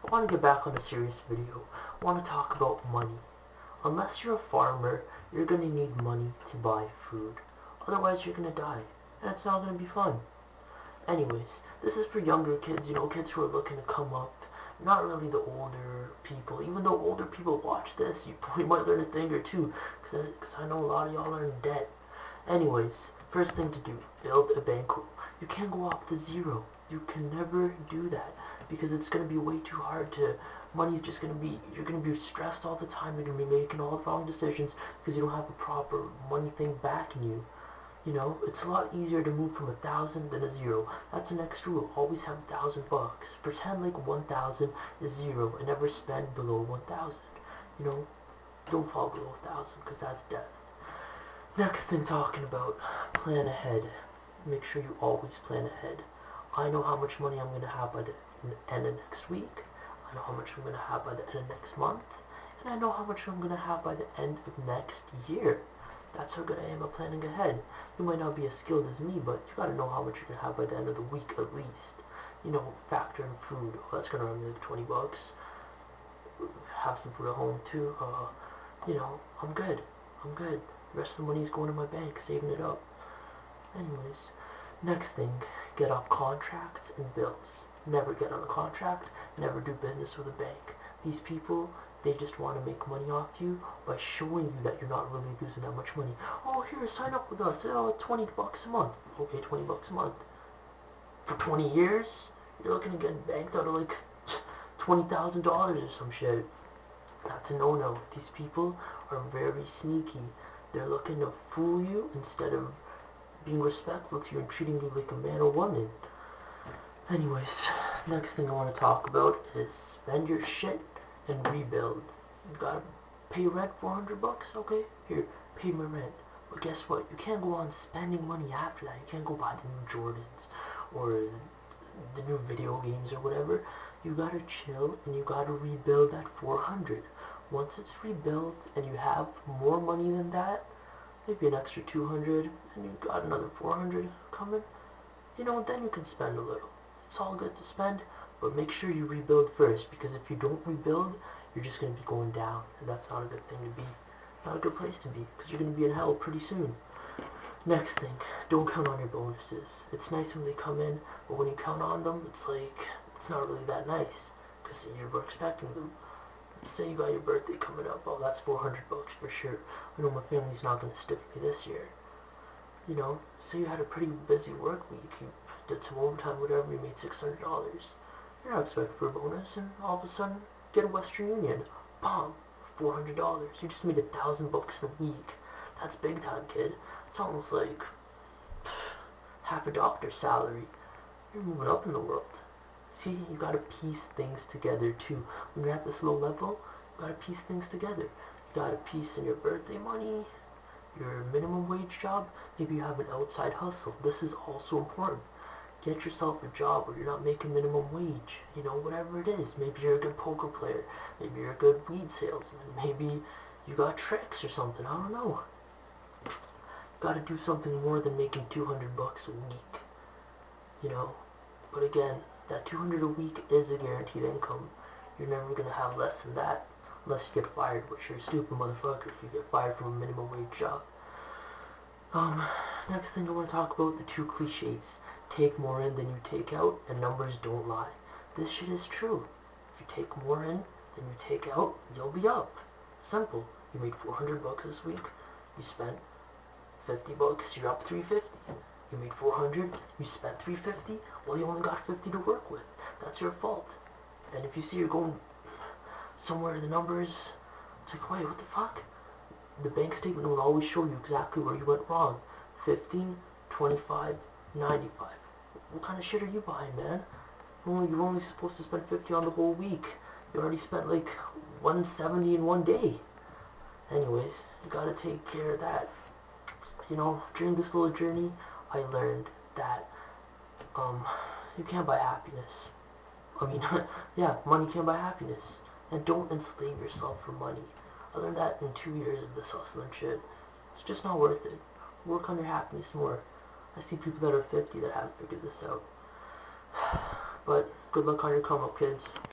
I want to get back on a serious video. I want to talk about money. Unless you're a farmer, you're going to need money to buy food. Otherwise, you're going to die. And it's not going to be fun. Anyways, this is for younger kids, kids who are looking to come up. Not really the older people. Even though older people watch this, you probably might learn a thing or two. Because I know a lot of y'all are in debt. Anyways, first thing to do, build a bankroll. You can't go off the zero. You can never do that. Because it's going to be way too hard to... Money's just going to be... You're going to be stressed all the time. You're going to be making all the wrong decisions because you don't have a proper money thing backing you. It's a lot easier to move from 1,000 than a zero. That's the next rule. Always have $1,000. Pretend like 1,000 is zero and never spend below 1,000. Don't fall below 1,000 because that's death. Next thing talking about, plan ahead. Make sure you always plan ahead. I know how much money I'm going to have by the end of next week. I know how much I'm going to have by the end of next month. And I know how much I'm going to have by the end of next year. That's how good I am at planning ahead. You might not be as skilled as me, but you gotta know how much you're gonna have by the end of the week at least. Factor in food. Oh, that's gonna run me like 20 bucks. Have some food at home too. I'm good. I'm good. The rest of the money's going to my bank, saving it up. Anyways, next thing, get off contracts and bills. Never get on a contract, never do business with a bank. These people, they just want to make money off you by showing you that you're not really losing that much money. Oh, here, sign up with us. 20 bucks a month. Okay, 20 bucks a month. For 20 years, you're looking to get banked out of like $20,000 or some shit. That's a no-no. These people are very sneaky. They're looking to fool you instead of being respectful to you and treating you like a man or woman. Anyways, next thing I want to talk about is spend your shit and rebuild. You gotta pay rent, 400 bucks? Okay, here, pay my rent. But guess what? You can't go on spending money after that. You can't go buy the new Jordans or the new video games or whatever. You gotta chill and you gotta rebuild that 400. Once it's rebuilt and you have more money than that, maybe an extra 200, and you got another 400 coming, then you can spend a little. It's all good to spend, but make sure you rebuild first, because if you don't rebuild, you're just going to be going down, and that's not a good thing to be. Not a good place to be, because you're going to be in hell pretty soon. Next thing, don't count on your bonuses. It's nice when they come in, but when you count on them, it's not really that nice, because you're expecting them. Say you got your birthday coming up, oh, that's 400 bucks for sure. I know my family's not going to stick me this year. Say you had a pretty busy work week, you did some overtime, whatever, you made $600. You're not expecting for a bonus, and all of a sudden, get a Western Union. Bomb! $400. You just made $1,000 in a week. That's big time, kid. It's almost like half a doctor's salary. You're moving up in the world. See, you gotta piece things together too. When you're at this low level, you gotta piece things together. You gotta piece in your birthday money, your minimum wage job. Maybe you have an outside hustle. This is also important. Get yourself a job where you're not making minimum wage. Whatever it is. Maybe you're a good poker player. Maybe you're a good weed salesman. Maybe you got tricks or something. I don't know. You gotta do something more than making 200 bucks a week. But again, that 200 a week is a guaranteed income. You're never gonna have less than that unless you get fired, which you're a stupid motherfucker if you get fired from a minimum wage job. Next thing I want to talk about, the two cliches. Take more in than you take out, and numbers don't lie. This shit is true. If you take more in than you take out, you'll be up. Simple. You made 400 bucks this week. You spent 50 bucks, you're up 350. You made 400, you spent 350, well, you only got 50 to work with. That's your fault. And if you see you're going somewhere in the numbers, it's like, wait, what the fuck? The bank statement will always show you exactly where you went wrong. 15, 25, 95. What kind of shit are you buying, man? You're only supposed to spend 50 on the whole week. You already spent like 170 in one day. Anyways, you gotta take care of that. During this little journey, I learned that you can't buy happiness. Yeah, money can't buy happiness. And don't enslave yourself for money. I learned that in 2 years of this hustling shit. It's just not worth it. Work on your happiness more. I see people that are 50 that haven't figured this out. But good luck on your come up, kids.